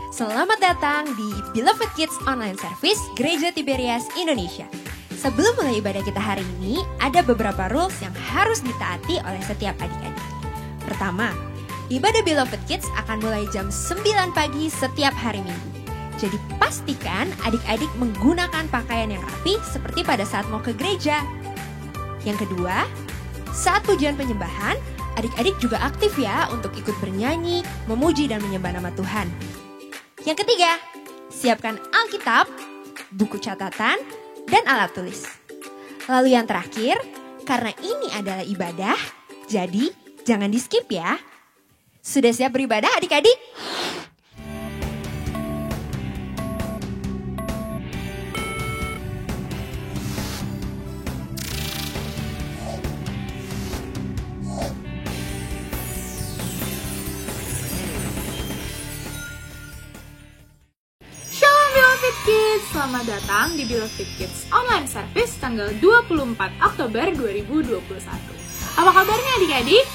Selamat datang di Beloved Kids Online Service Gereja Tiberias Indonesia. Sebelum mulai ibadah kita hari ini, ada beberapa rules yang harus ditaati oleh setiap adik-adik. Pertama, ibadah Beloved Kids akan mulai jam 9 pagi setiap hari Minggu. Jadi pastikan adik-adik menggunakan pakaian yang rapi seperti pada saat mau ke gereja. Yang kedua, saat pujian penyembahan, adik-adik juga aktif ya untuk ikut bernyanyi, memuji dan menyembah nama Tuhan. Yang ketiga, siapkan Alkitab, buku catatan, dan alat tulis. Lalu yang terakhir, karena ini adalah ibadah, jadi jangan di-skip ya. Sudah siap beribadah adik-adik? Selamat datang di Beloved Kids Online Service tanggal 24 Oktober 2021. Apa kabarnya adik-adik?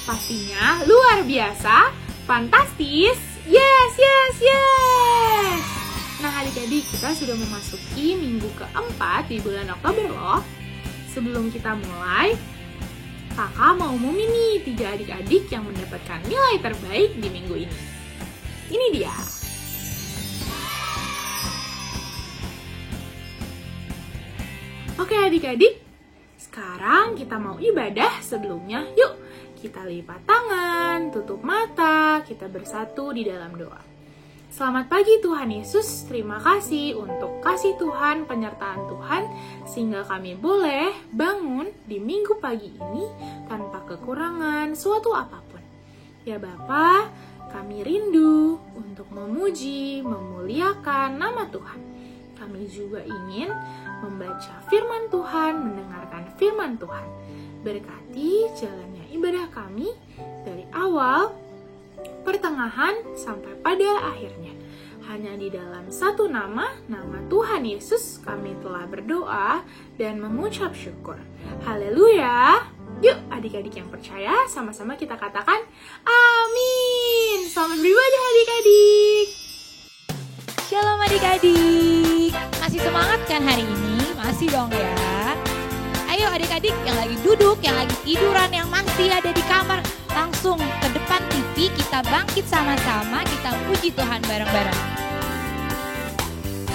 Pastinya luar biasa, fantastis, yes! Nah adik-adik, kita sudah memasuki minggu keempat di bulan Oktober loh. Sebelum kita mulai, kakak mau umumin nih 3 adik-adik yang mendapatkan nilai terbaik di minggu ini. Ini dia. Oke adik-adik, sekarang kita mau ibadah. Sebelumnya yuk kita lipat tangan, tutup mata, kita bersatu di dalam doa. Selamat pagi Tuhan Yesus, terima kasih untuk kasih Tuhan, penyertaan Tuhan, sehingga kami boleh bangun di minggu pagi ini tanpa kekurangan suatu apapun. Ya Bapa, kami rindu untuk memuji, memuliakan nama Tuhan. Kami juga ingin membaca firman Tuhan, mendengarkan firman Tuhan. Berkati jalannya ibadah kami dari awal, pertengahan, sampai pada akhirnya. Hanya di dalam satu nama Tuhan Yesus, kami telah berdoa dan mengucap syukur. Haleluya! Yuk adik-adik yang percaya, sama-sama kita katakan amin. Selamat beribadah adik-adik. Shalom adik-adik, masih semangat kan hari ini? Masih dong ya. Ayo adik-adik yang lagi duduk, yang lagi tiduran, yang masih ada di kamar, langsung ke depan TV, kita bangkit sama-sama, kita puji Tuhan bareng-bareng.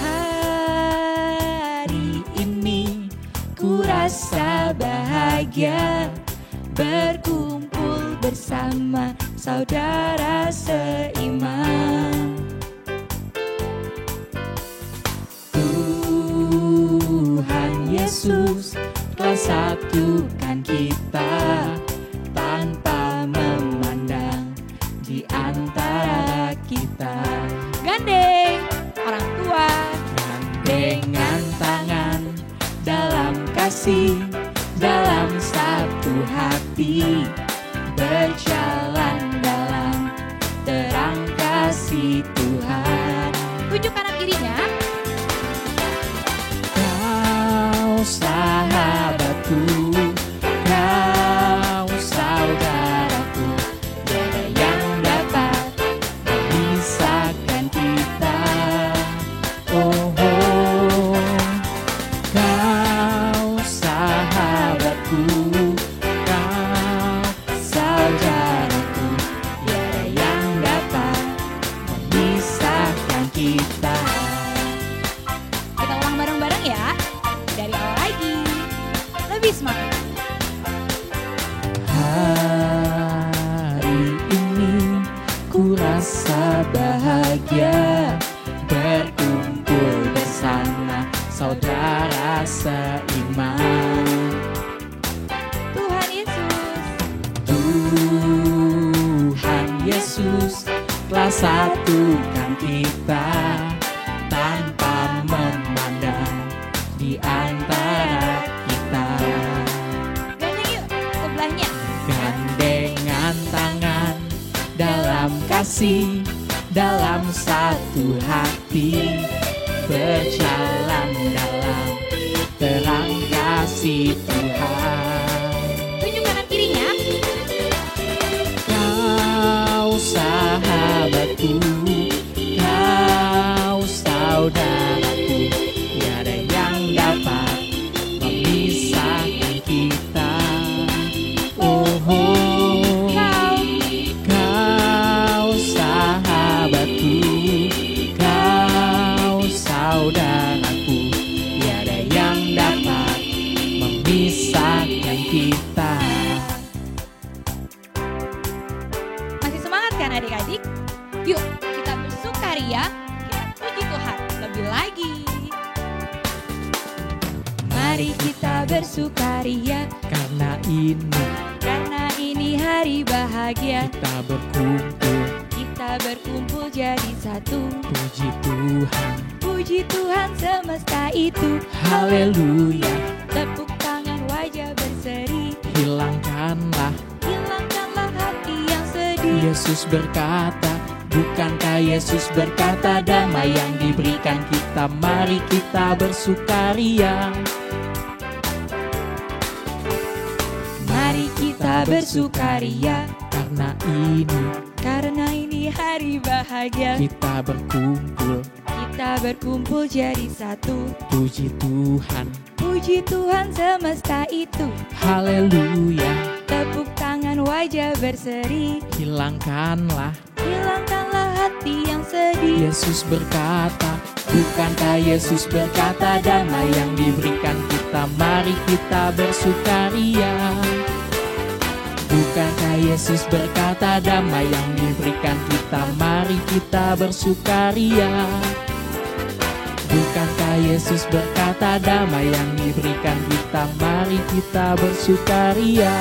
Hari ini ku rasa bahagia, berkumpul bersama saudara seiman. Yesus telah satukan kita tanpa memandang di antara kita. Gandeng orang tua, gandengan tangan dalam kasih, dalam satu hati, berjalan dalam terang kasih Tuhan. Tunjuk kanan kirinya. Sahabatku, kau saudaraku, tiada yang dapat memisahkan kita. Oh, kau sahabatku, kau saudaraku, tiada yang dapat memisahkan kita. Kita ulang bareng-bareng ya. Dari awal lagi, lebih semangat. Hari ini ku rasa bahagia, berkumpul bersama saudara seiman. Tuhan Yesus, Tuhan Yesus telah satukan kita tanpa memandang di antara kita. Gandeng yuk sebelahnya. Gandengan tangan dalam kasih, dalam satu hati, berjalan dalam terang kasih Tuhan. Tunjuk kanan kirinya. Kau sahabatku, kau kan adik-adik? Yuk kita bersukaria, kita puji Tuhan lebih lagi. Mari kita bersukaria Karena ini hari bahagia. kita berkumpul jadi satu. Puji Tuhan Semesta itu. Haleluya. Tepuk tangan wajah berseri. Hilangkanlah hati yang sedih. Yesus berkata, bukankah Yesus berkata damai yang diberikan kita, mari kita bersukaria. Mari kita bersukaria. Karena ini hari bahagia. kita berkumpul jadi satu. Puji Tuhan Semesta itu. Haleluya. Tepuk tangan wajah berseri. Hilangkanlah hati yang sedih. Yesus berkata, bukankah Yesus berkata damai yang diberikan kita, mari kita bersukaria. Bukankah Yesus berkata damai yang diberikan kita, mari kita bersukaria. Bukankah Yesus berkata damai yang diberikan kita, mari kita bersukaria.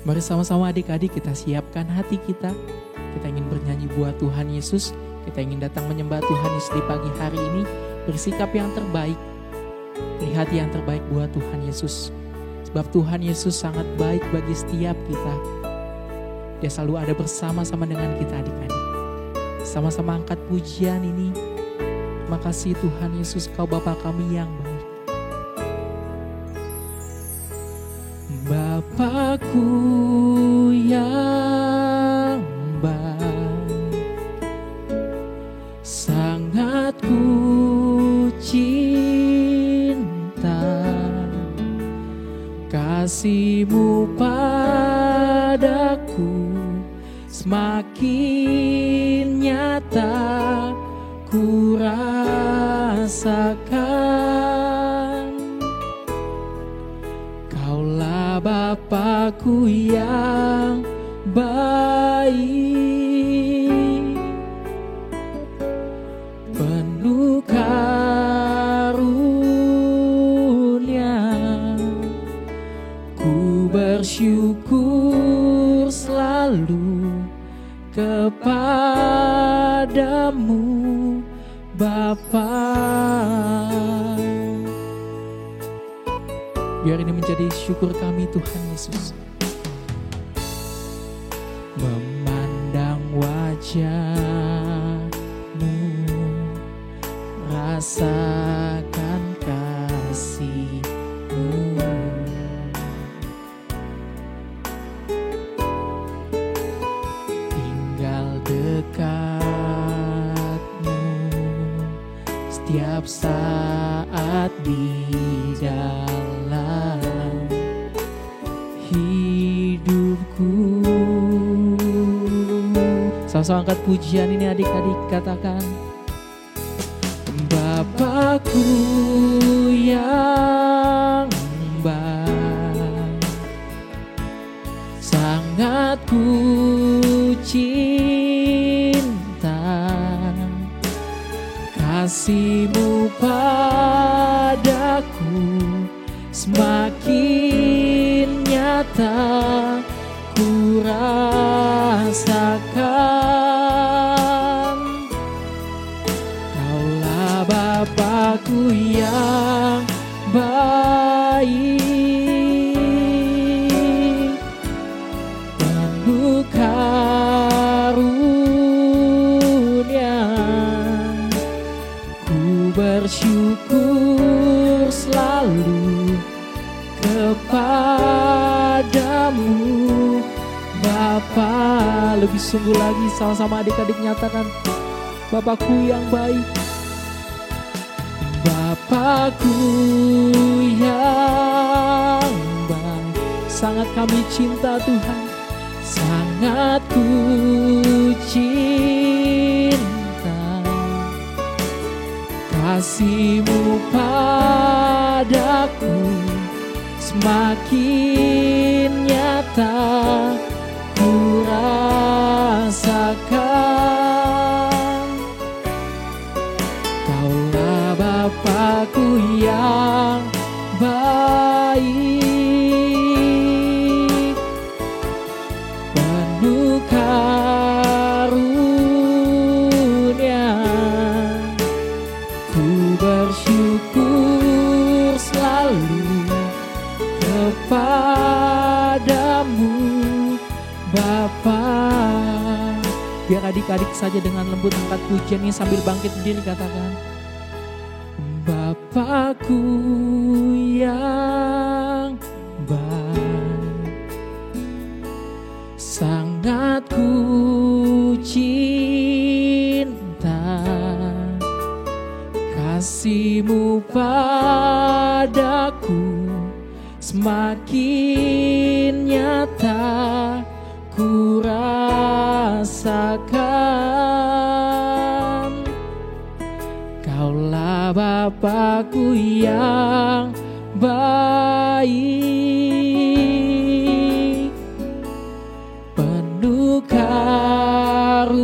Mari sama-sama adik-adik kita siapkan hati kita. Kita ingin bernyanyi buat Tuhan Yesus. Kita ingin datang menyembah Tuhan Yesus di pagi hari ini. Bersikap yang terbaik. Lihat yang terbaik buat Tuhan Yesus. Sebab Tuhan Yesus sangat baik bagi setiap kita. Dia selalu ada bersama-sama dengan kita adik-adik. Sama-sama angkat pujian ini. Terima kasih Tuhan Yesus, Kau Bapa kami yang baik. Bapakku yang baik, sangat ku cinta, kasih-Mu padaku semakin nyata ku rasakan. Kaulah Bapakku yang baik, penuh karunia, ku bersyukur selalu kepadamu Bapa. Biar ini menjadi syukur kami Tuhan Yesus. Memandang wajah-Mu, rasakan kasih-Mu. Tinggal dekat-Mu setiap saat di dalam hidupku. Sama-sama angkat pujian ini adik-adik, katakan. Bapakku yang baik, sangat ku cinta, kasih-Mu padaku semakin nyata ku rasakan. Kaulah Bapakku yang baik, penuh karunia, ku bersyukur selalu kepadamu Bapa. Lebih sungguh lagi sama-sama adik-adik nyatakan, Bapakku yang baik, Bapakku yang baik, sangat kami cinta Tuhan, sangat ku cinta, kasih-Mu padaku semakin nyata nyata ku rasakan. Kaulah Bapa-Ku yang baik, penuh karunia. Ku bersyukur selalu kepadamu Bapa. Biar adik-adik saja dengan lembut angkat pujian ini sambil bangkit berdiri katakan, Bapa-Ku yang baik, sangat ku cinta, kasih-Mu padaku semakin nyata ku rasakan. Kaulah Bapa-Ku yang baik, penuh karunia.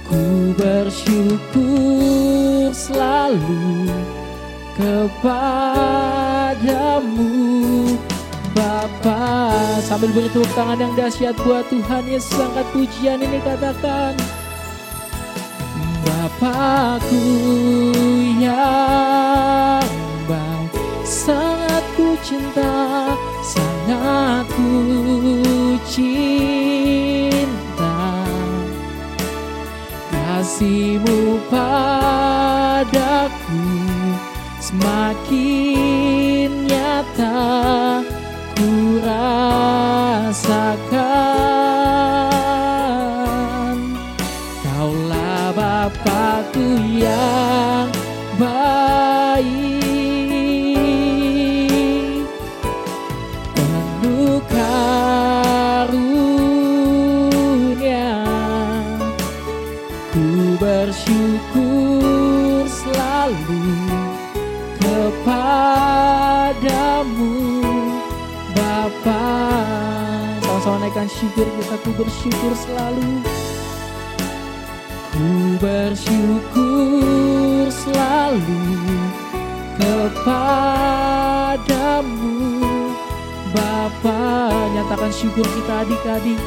Ku bersyukur selalu kepadamu Bapa. Sambil beri tepuk tangan yang dahsyat buat Tuhan Yesus, angkat pujian ini katakan, Bapa-Ku yang baik, sangat ku cinta, sangat ku cinta, kasih-Mu padaku semakin nyata ku rasakan. Kaulah Bapa-Ku yang baik, penuh karunia. Ku bersyukur selalu kepadamu Bapa. Sama-sama naikkan syukur kita, ku bersyukur selalu. Ku bersyukur selalu kepadamu Bapa. Nyatakan syukur kita adik-adik.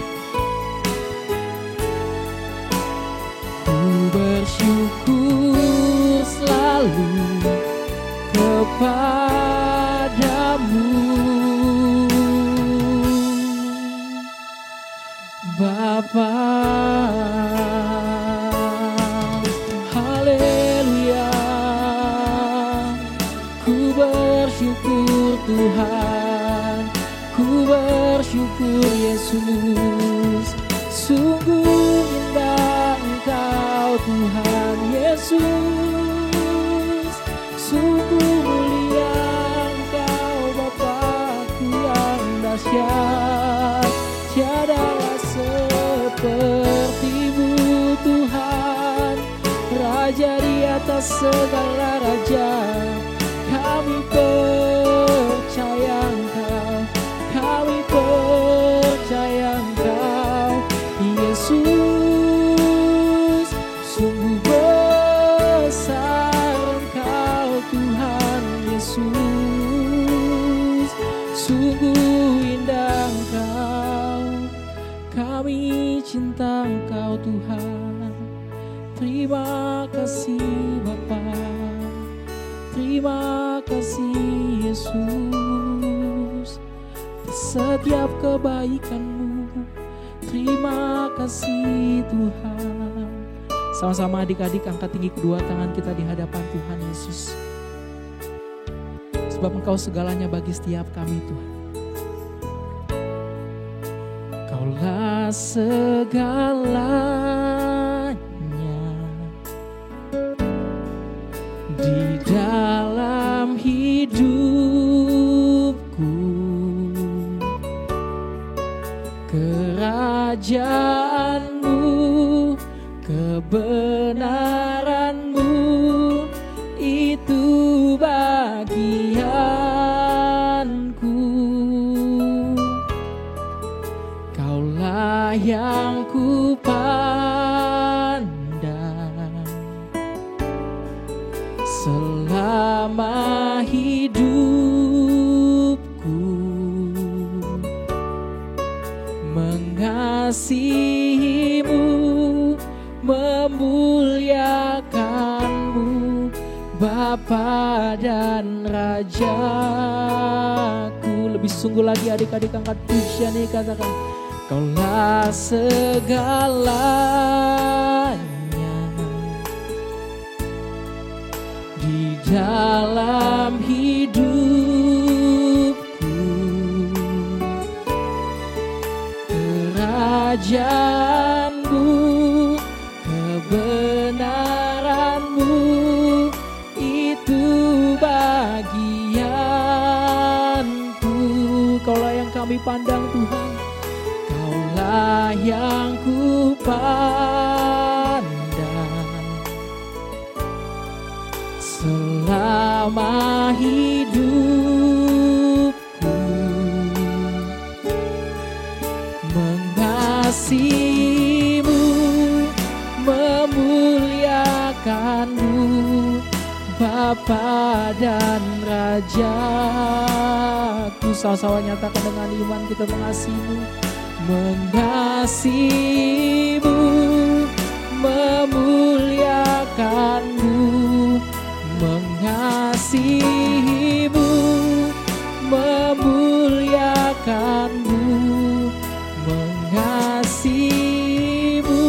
Ku bersyukur selalu kepadamu Bapa. Haleluya. Ku bersyukur Tuhan, ku bersyukur Yesus. Sungguh indah Engkau Tuhan Yesus. Sungguh mulia Engkau Bapa-Ku yang dahsyat. Tiadalah seperti-Mu Tuhan, Raja di atas segala raja. Kami percaya Engkau, kami percaya Engkau Yesus. Sungguh besar Engkau Tuhan Yesus. Sungguh indah Engkau, kami cinta Engkau Tuhan. Terima kasih Bapa, terima kasih Yesus, setiap kebaikan-Mu. Terima kasih Tuhan. Sama-sama adik-adik angkat tinggi kedua tangan kita di hadapan Tuhan Yesus. Sebab Engkau segalanya bagi setiap kami Tuhan. Kaulah segalanya di dalam hidupku. Kerajaan-Mu, kebenaran-Mu, itu bagian aku. Lebih sungguh lagi adik-adik angkat pujian nih, katakan Kaulah segalanya di dalam hidupku. Kerajaanmu, kebenaranmu, itu bagianku. Kaulah yang kami pandang Tuhan, Kaulah yang ku pandang selama hidupku. Mengasihimu, memuliakanmu, Bapa dan Rajaku. Sama-sama nyatakan dengan iman, kita mengasihimu. Mengasihimu, memuliakanmu, mengasihimu, memuliakanmu, mengasihimu,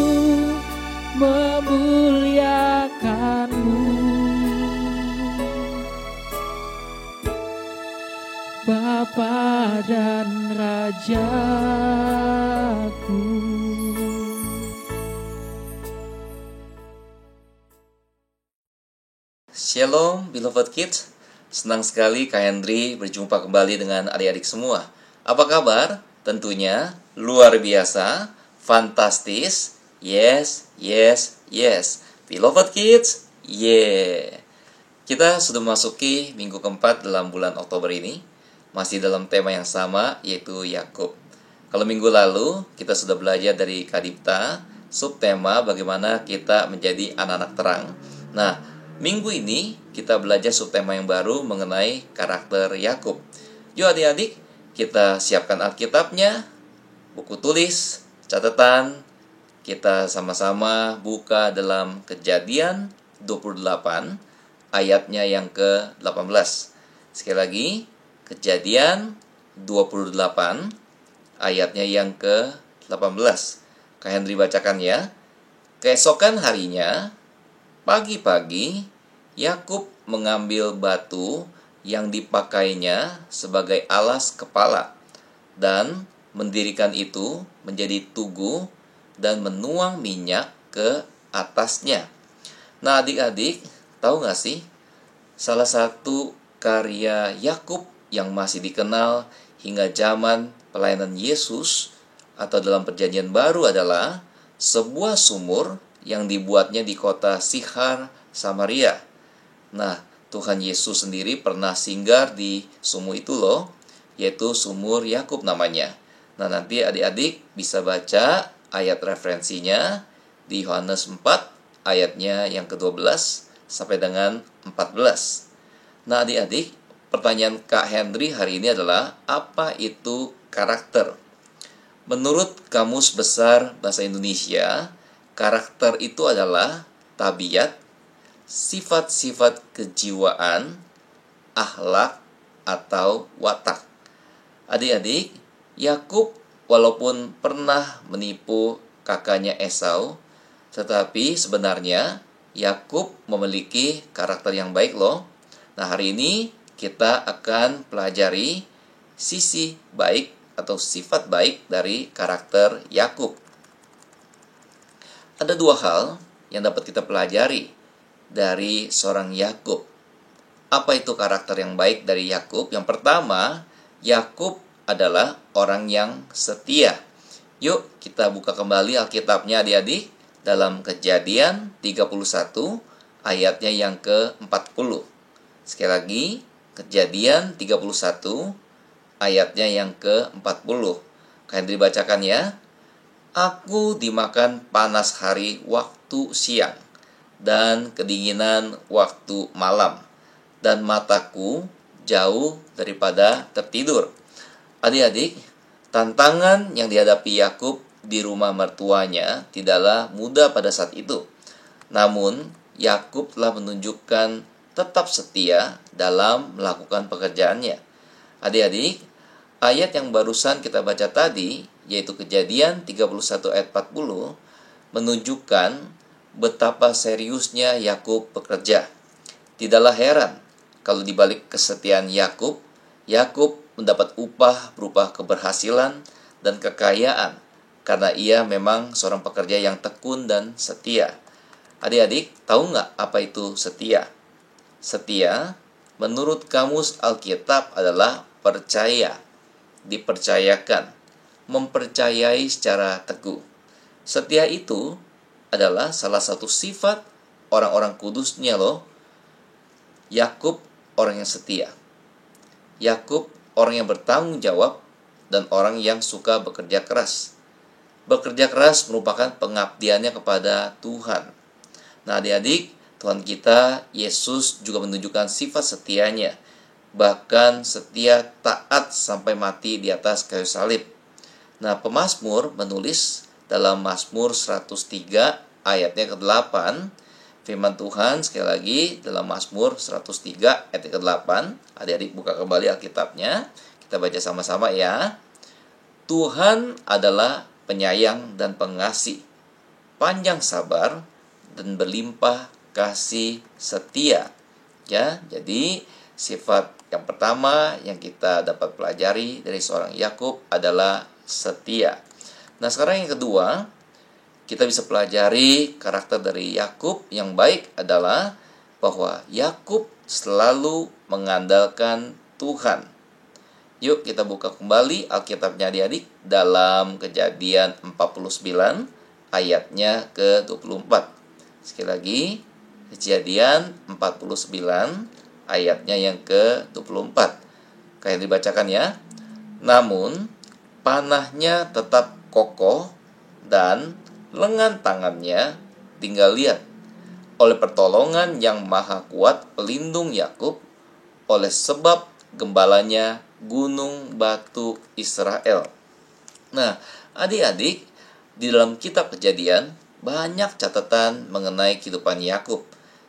memuliakanmu, Bapa dan Rajaku. Shalom beloved kids, senang sekali Kak Hendry berjumpa kembali dengan adik-adik semua. Apa kabar? Tentunya luar biasa, fantastis, yes, yes, yes. Beloved kids, yeah. Kita sudah memasuki minggu keempat dalam bulan Oktober ini. Masih dalam tema yang sama, yaitu Yakub. Kalau minggu lalu kita sudah belajar dari Kadipta, subtema bagaimana kita menjadi anak-anak terang. Nah, minggu ini kita belajar subtema yang baru mengenai karakter Yakub. Yuk adik-adik, kita siapkan Alkitabnya, buku tulis, catatan. Kita sama-sama buka dalam Kejadian 28, ayatnya yang ke-18. Sekali lagi, Kejadian 28, ayatnya yang ke-18. Kak Hendry bacakan ya. Keesokan harinya, pagi-pagi, Yakub mengambil batu yang dipakainya sebagai alas kepala dan mendirikan itu menjadi tugu dan menuang minyak ke atasnya. Nah adik-adik, tahu gak sih? Salah satu karya Yakub yang masih dikenal hingga zaman pelayanan Yesus atau dalam perjanjian baru adalah sebuah sumur yang dibuatnya di kota Sichar, Samaria. Nah, Tuhan Yesus sendiri pernah singgah di sumur itu loh, yaitu sumur Yakub namanya. Nah, nanti adik-adik bisa baca ayat referensinya di Yohanes 4 ayatnya yang ke-12 sampai dengan 14. Nah, adik-adik, pertanyaan Kak Hendry hari ini adalah, apa itu karakter? Menurut Kamus Besar Bahasa Indonesia, karakter itu adalah tabiat, sifat-sifat kejiwaan, akhlak, atau watak. Adik-adik, Yakub walaupun pernah menipu kakaknya Esau, tetapi sebenarnya Yakub memiliki karakter yang baik loh. Nah, hari ini kita akan pelajari sisi baik atau sifat baik dari karakter Yakub. Ada dua hal yang dapat kita pelajari dari seorang Yakub. Apa itu karakter yang baik dari Yakub? Yang pertama, Yakub adalah orang yang setia. Yuk kita buka kembali Alkitabnya adik-adik dalam Kejadian 31 ayatnya yang ke-40. Sekali lagi, Kejadian 31 ayatnya yang ke-40. Kak Hendry bacakan ya. Aku dimakan panas hari waktu siang dan kedinginan waktu malam, dan mataku jauh daripada tertidur. Adik-adik, tantangan yang dihadapi Yakub di rumah mertuanya tidaklah mudah pada saat itu. Namun, Yakub telah menunjukkan tetap setia dalam melakukan pekerjaannya. Adik-adik, ayat yang barusan kita baca tadi, yaitu Kejadian 31 ayat 40, menunjukkan betapa seriusnya Yakub bekerja. Tidaklah heran kalau di balik kesetiaan Yakub mendapat upah berupa keberhasilan dan kekayaan karena ia memang seorang pekerja yang tekun dan setia. Adik-adik, tahu nggak apa itu setia? Setia, menurut Kamus Alkitab adalah percaya, dipercayakan, mempercayai secara teguh. Setia itu adalah salah satu sifat orang-orang kudusnya loh. Yakub orang yang setia. Yakub orang yang bertanggung jawab dan orang yang suka bekerja keras. Bekerja keras merupakan pengabdiannya kepada Tuhan. Nah, adik-adik, Tuhan kita, Yesus juga menunjukkan sifat setianya. Bahkan setia taat sampai mati di atas kayu salib. Nah, pemazmur menulis dalam Mazmur 103 ayatnya ke-8, firman Tuhan sekali lagi dalam Mazmur 103 ayat ke-8. Adik-adik buka kembali Alkitabnya, kita baca sama-sama ya. Tuhan adalah penyayang dan pengasih, panjang sabar dan berlimpah kasih setia. Ya, jadi sifat yang pertama yang kita dapat pelajari dari seorang Yakub adalah setia. Nah, sekarang yang kedua, kita bisa pelajari karakter dari Yakub yang baik adalah bahwa Yakub selalu mengandalkan Tuhan. Yuk kita buka kembali Alkitabnya adik-adik dalam Kejadian 49 ayatnya ke-24. Sekali lagi, Kejadian 49 ayatnya yang ke-24. Kayak dibacakan ya. Namun panahnya tetap kokoh dan lengan tangannya tinggal lihat. Oleh pertolongan yang maha kuat pelindung Yakub, oleh sebab gembalanya gunung batu Israel. Nah, adik-adik, di dalam kitab Kejadian banyak catatan mengenai kehidupan Yakub.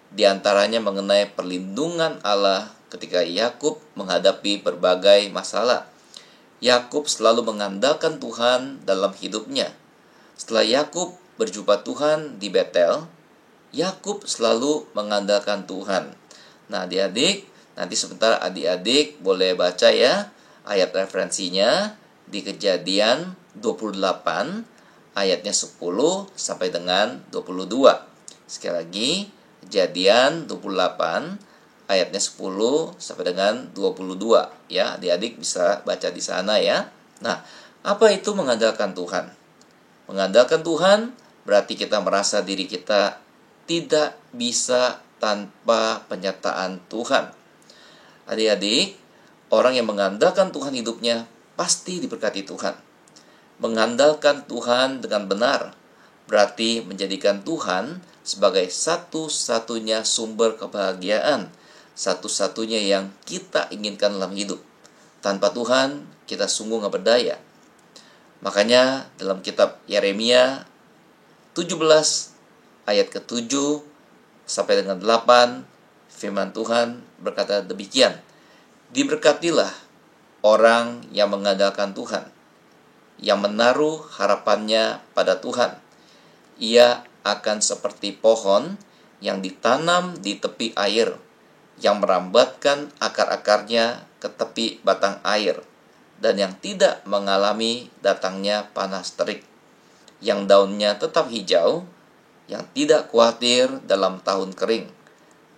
Di antaranya mengenai perlindungan Allah ketika Yakub menghadapi berbagai masalah. Yakub selalu mengandalkan Tuhan dalam hidupnya. Setelah Yakub berjumpa Tuhan di Betel, Yakub selalu mengandalkan Tuhan. Nah, adik-adik, nanti sebentar adik-adik boleh baca ya ayat referensinya di Kejadian 28 ayatnya 10 sampai dengan 22. Sekali lagi, Kejadian 28 ayatnya 10 sampai dengan 22 ya. Adik-adik bisa baca di sana ya. Nah, apa itu mengandalkan Tuhan? Mengandalkan Tuhan berarti kita merasa diri kita tidak bisa tanpa penyertaan Tuhan. Adik-adik, orang yang mengandalkan Tuhan hidupnya pasti diberkati Tuhan. Mengandalkan Tuhan dengan benar berarti menjadikan Tuhan sebagai satu-satunya sumber kebahagiaan, satu-satunya yang kita inginkan dalam hidup. Tanpa Tuhan, kita sungguh gak berdaya. Makanya dalam kitab Yeremia 17 ayat ke-7 sampai dengan 8, firman Tuhan berkata demikian. Diberkatilah orang yang mengandalkan Tuhan, yang menaruh harapannya pada Tuhan. Ia akan seperti pohon yang ditanam di tepi air, yang merambatkan akar-akarnya ke tepi batang air, dan yang tidak mengalami datangnya panas terik, yang daunnya tetap hijau, yang tidak khawatir dalam tahun kering,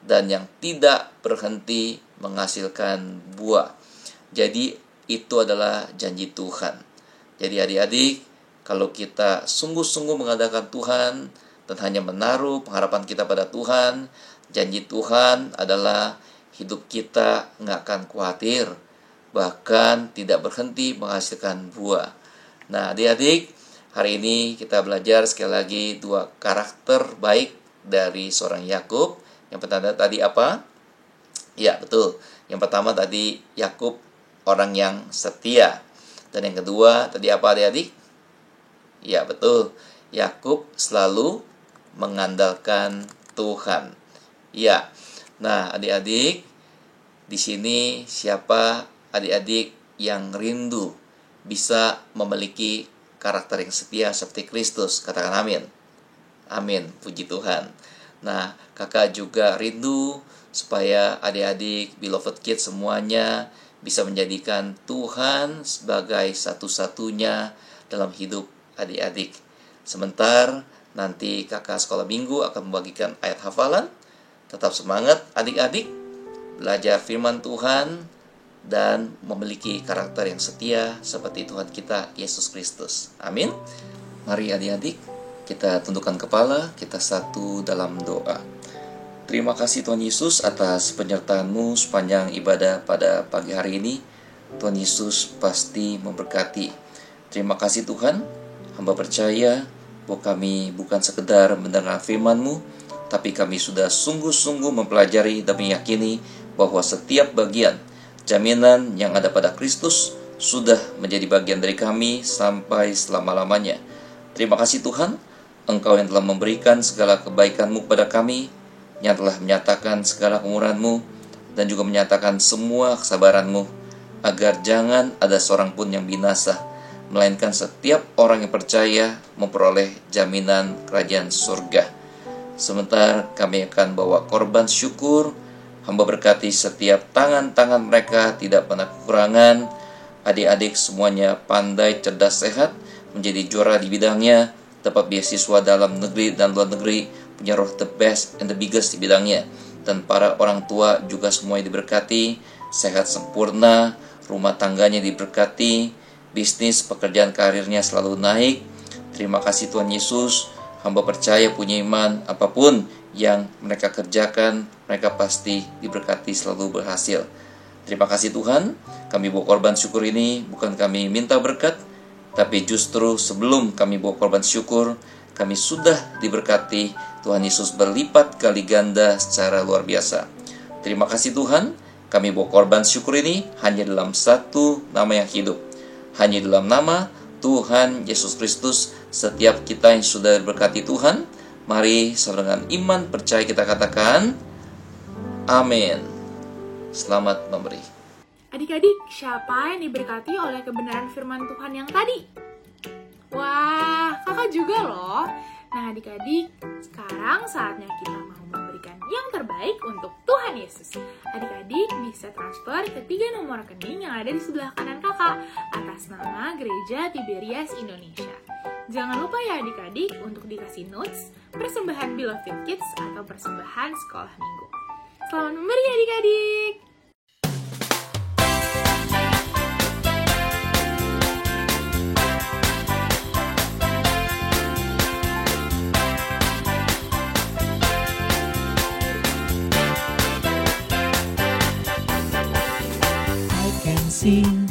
dan yang tidak berhenti menghasilkan buah. Jadi itu adalah janji Tuhan. Jadi adik-adik, kalau kita sungguh-sungguh mengandalkan Tuhan dan hanya menaruh pengharapan kita pada Tuhan, janji Tuhan adalah hidup kita nggak akan khawatir, bahkan tidak berhenti menghasilkan buah. Nah, adik-adik, hari ini kita belajar sekali lagi dua karakter baik dari seorang Yakub. Yang pertama tadi apa? Ya, betul. Yang pertama tadi Yakub orang yang setia. Dan yang kedua tadi apa adik-adik? Ya, betul. Yakub selalu mengandalkan Tuhan. Ya. Nah, adik-adik, di sini siapa adik-adik yang rindu bisa memiliki karakter yang setia seperti Kristus? Katakan amin. Amin, puji Tuhan. Nah, kakak juga rindu supaya adik-adik, beloved kids semuanya bisa menjadikan Tuhan sebagai satu-satunya dalam hidup adik-adik. Sebentar, nanti kakak sekolah minggu akan membagikan ayat hafalan. Tetap semangat adik-adik, belajar firman Tuhan, dan memiliki karakter yang setia seperti Tuhan kita, Yesus Kristus. Amin. Mari adik-adik, kita tundukkan kepala, kita satu dalam doa. Terima kasih Tuhan Yesus atas penyertaan-Mu sepanjang ibadah pada pagi hari ini. Tuhan Yesus pasti memberkati. Terima kasih Tuhan, hamba percaya bahwa kami bukan sekedar mendengar firman-Mu, tapi kami sudah sungguh-sungguh mempelajari dan meyakini bahwa setiap bagian jaminan yang ada pada Kristus sudah menjadi bagian dari kami sampai selama-lamanya. Terima kasih Tuhan, Engkau yang telah memberikan segala kebaikan-Mu kepada kami, yang telah menyatakan segala kemurahan-Mu, dan juga menyatakan semua kesabaran-Mu, agar jangan ada seorang pun yang binasa, melainkan setiap orang yang percaya memperoleh jaminan kerajaan surga. Sebentar kami akan bawa korban syukur. Hamba berkati setiap tangan-tangan mereka tidak pernah kekurangan. Adik-adik semuanya pandai, cerdas, sehat, menjadi juara di bidangnya, dapat beasiswa dalam negeri dan luar negeri, punya roh the best and the biggest di bidangnya. Dan para orang tua juga semuanya diberkati, sehat sempurna, rumah tangganya diberkati, bisnis, pekerjaan, karirnya selalu naik. Terima kasih Tuhan Yesus. Hamba percaya, punya iman, apapun yang mereka kerjakan, mereka pasti diberkati, selalu berhasil. Terima kasih Tuhan, kami bawa korban syukur ini, bukan kami minta berkat, tapi justru sebelum kami bawa korban syukur, kami sudah diberkati. Tuhan Yesus berlipat kali ganda secara luar biasa. Terima kasih Tuhan, kami bawa korban syukur ini hanya dalam satu nama yang hidup, hanya dalam nama Tuhan Yesus Kristus. Setiap kita yang sudah diberkati Tuhan, mari sama dengan iman percaya kita katakan amin. Selamat memberi. Adik-adik, siapa yang diberkati oleh kebenaran firman Tuhan yang tadi? Wah, kakak juga loh. Nah adik-adik, sekarang saatnya kita mau memberikan yang terbaik untuk Tuhan Yesus. Adik-adik bisa transfer ke 3 nomor rekening yang ada di sebelah kanan kakak atas nama Gereja Tiberias Indonesia. Jangan lupa ya adik-adik untuk dikasih notes, persembahan Beloved Kids atau persembahan sekolah minggu. Selamat memberi adik-adik! I can sing,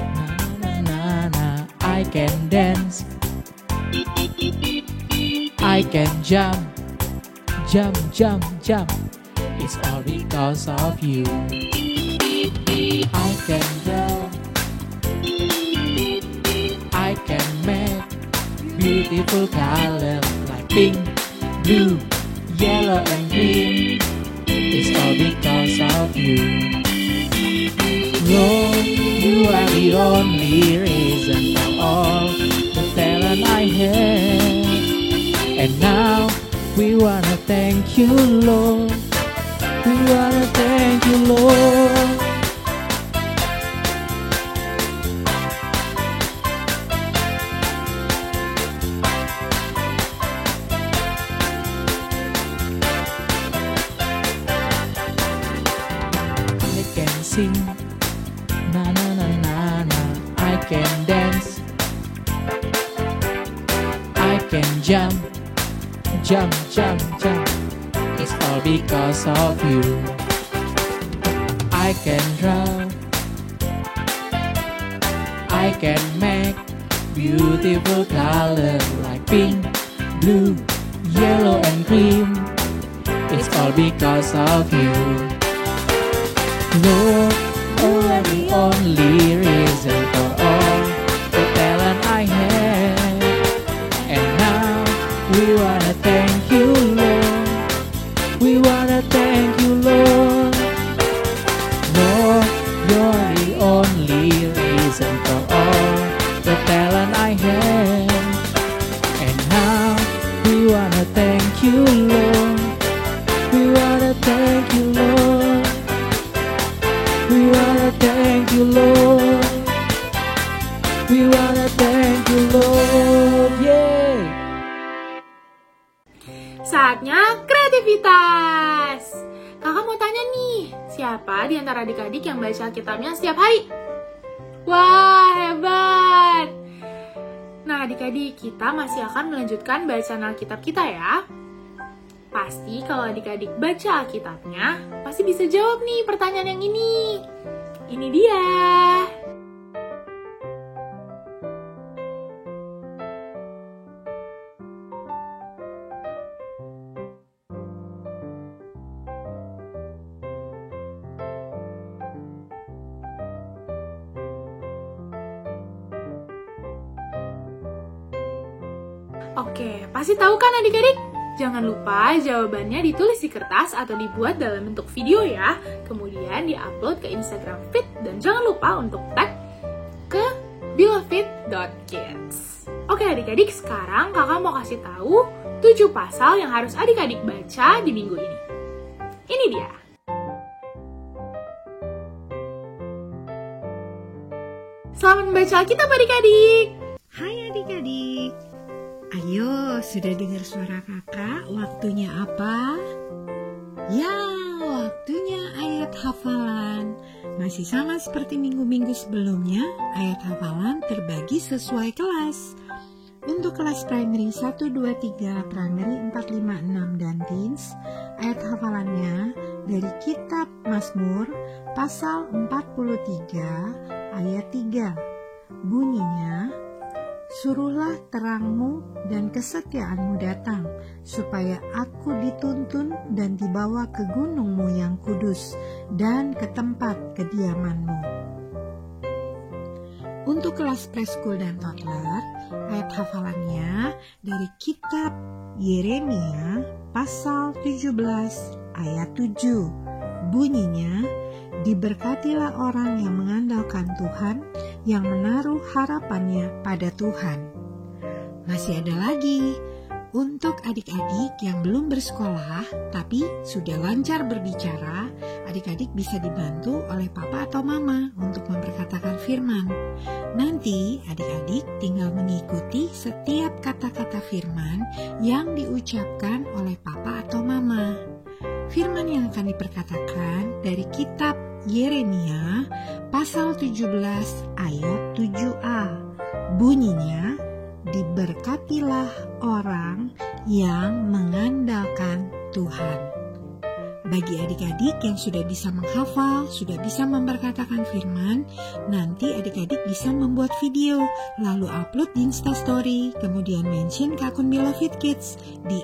na na na na. I can dance, I can jump, jump, jump, jump. It's all because of you. I can draw, I can make beautiful color like pink, blue, yellow and green. It's all because of you. Lord, you are the only reason for all the talent I have. And now we wanna thank you, Lord. We wanna thank you, Lord. I can sing, na na na na na. I can dance, I can jump, jump, jump, jump. It's all because of you. I can draw, I can make beautiful color like pink, blue, yellow and green. It's all because of you. Lord, you are the only reason for all the talent I have. And now we wanna thank you, Lord. We wanna thank you, Lord. only reason for all the talent I have. And now we wanna thank you, Lord. We wanna thank you, Lord. We wanna thank you, Lord. We wanna thank you, Lord. Yeah. Saatnya kreativitas. Kakak mau tanya nih, siapa di antara adik-adik yang baca Alkitabnya setiap hari? Wah, hebat! Nah, adik-adik, kita masih akan melanjutkan bacaan Alkitab kita ya. Pasti kalau adik-adik baca Alkitabnya, pasti bisa jawab nih pertanyaan yang ini. Ini dia. Oke, pasti tahu kan adik-adik? Jangan lupa jawabannya ditulis di kertas atau dibuat dalam bentuk video ya. Kemudian diupload ke Instagram Feed dan jangan lupa untuk tag ke beloved.kids. Oke adik-adik, sekarang kakak mau kasih tahu 7 pasal yang harus adik-adik baca di minggu ini. Ini dia. Selamat membaca Alkitab adik-adik. Hai adik-adik. Ayo, sudah dengar suara kakak? Waktunya apa? Ya, waktunya ayat hafalan. Masih sama seperti minggu-minggu sebelumnya, ayat hafalan terbagi sesuai kelas. Untuk kelas primary 1, 2, 3, primary 4, 5, 6, dan teens, ayat hafalannya dari kitab Mazmur pasal 43 ayat 3. Bunyinya, suruhlah terangmu dan kesetiaanmu datang, supaya aku dituntun dan dibawa ke gunungmu yang kudus dan ke tempat kediamanmu. Untuk kelas preschool dan toddler, ayat hafalannya dari kitab Yeremia pasal 17 ayat 7. Bunyinya, diberkatilah orang yang mengandalkan Tuhan, yang menaruh harapannya pada Tuhan. Masih ada lagi, untuk adik-adik yang belum bersekolah tapi sudah lancar berbicara, adik-adik bisa dibantu oleh papa atau mama untuk memperkatakan firman. Nanti adik-adik tinggal mengikuti setiap kata-kata firman yang diucapkan oleh papa atau mama. Firman yang akan diperkatakan dari kitab Yeremia pasal 17 ayat 7a. Bunyinya, diberkatilah orang yang mengandalkan Tuhan. Bagi adik-adik yang sudah bisa menghafal, sudah bisa memperkatakan firman, nanti adik-adik bisa membuat video, lalu upload di Instastory, kemudian mention ke akun Beloved Kids di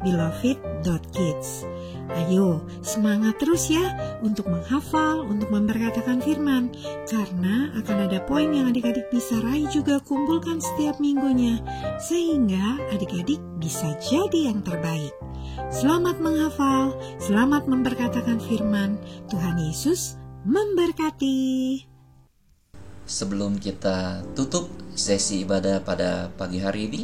@beloved.kids. Ayo, semangat terus ya untuk menghafal, untuk memperkatakan firman, karena akan ada poin yang adik-adik bisa raih juga kumpulkan setiap minggunya, sehingga adik-adik bisa jadi yang terbaik. Selamat menghafal, selamat memperkatakan firman. Tuhan Yesus memberkati. Sebelum kita tutup sesi ibadah pada pagi hari ini,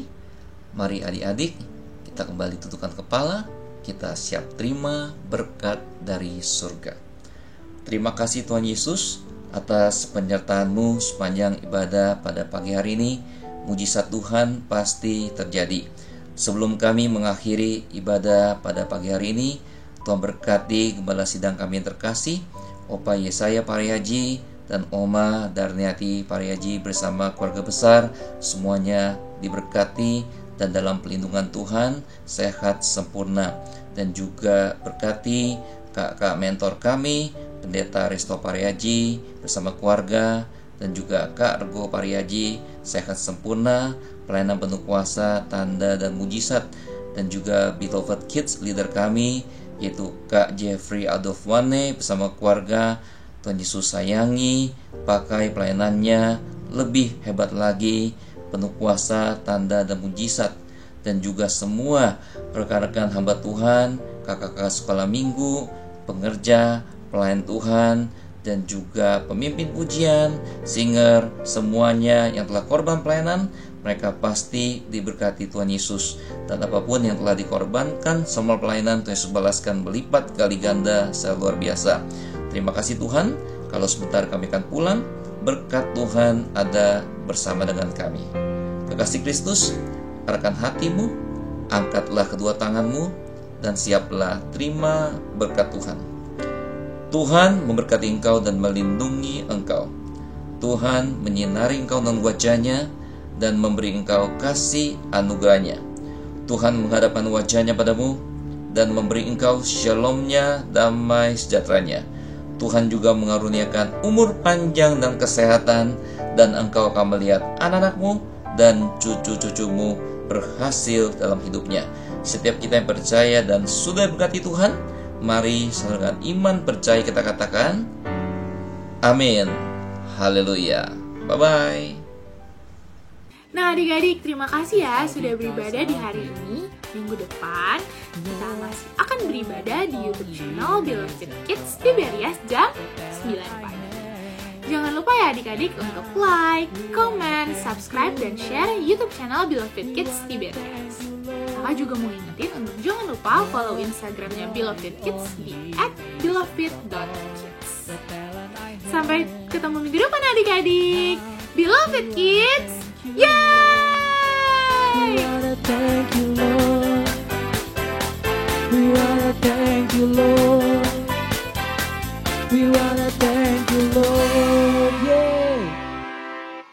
mari adik-adik kita kembali tundukkan kepala. Kita siap terima berkat dari surga. Terima kasih Tuhan Yesus atas penyertaan-Mu sepanjang ibadah pada pagi hari ini. Mujizat Tuhan pasti terjadi. Sebelum kami mengakhiri ibadah pada pagi hari ini, Tuhan berkati gembala sidang kami yang terkasih, Opa Yesaya Pariaji dan Oma Darniati Pariaji bersama keluarga besar, semuanya diberkati dan dalam pelindungan Tuhan sehat sempurna. Dan juga berkati kakak mentor kami, Pendeta Resto Pariaji bersama keluarga, dan juga Kak Rego Pariaji sehat sempurna, pelayanan penuh kuasa, tanda dan mujizat. Dan juga Beloved Kids leader kami, yaitu Kak Jeffrey Adolfwane bersama keluarga. Tuhan Yesus sayangi, pakai pelayanannya lebih hebat lagi, penuh kuasa, tanda dan mujizat. Dan juga semua rekan-rekan hamba Tuhan, kakak-kakak sekolah minggu, pengerja, pelayan Tuhan, dan juga pemimpin pujian, singer, semuanya yang telah korban pelayanan, mereka pasti diberkati Tuhan Yesus. Dan apapun yang telah dikorbankan selama pelayanan, Tuhan Yesus balaskan berlipat kali ganda secara luar biasa. Terima kasih Tuhan. Kalau sebentar kami akan pulang, berkat Tuhan ada bersama dengan kami. Kekasih Kristus, arahkan hatimu, angkatlah kedua tanganmu, dan siaplah terima berkat Tuhan. Tuhan memberkati engkau dan melindungi engkau. Tuhan menyinari engkau dengan wajah-Nya dan memberi engkau kasih anugerah-Nya. Tuhan menghadapkan wajah-Nya padamu dan memberi engkau shalom-Nya, damai sejahtera-Nya. Tuhan juga mengaruniakan umur panjang dan kesehatan, dan engkau akan melihat anak-anakmu dan cucu-cucumu berhasil dalam hidupnya. Setiap kita yang percaya dan sudah berkati Tuhan, mari dengan iman percaya kita katakan amin. Haleluya. Bye-bye. Nah adik-adik, terima kasih ya sudah beribadah di hari ini. Minggu depan kita masih akan beribadah di YouTube channel Beloved Kids Tiberias jam 9 pagi. Jangan lupa ya adik-adik untuk like, comment, subscribe, dan share YouTube channel Beloved Kids Tiberias. Kakak juga mau ingetin untuk jangan lupa follow Instagramnya Beloved Kids di @beloved.kids. Sampai ketemu minggu depan adik-adik. Beloved Kids, yeah!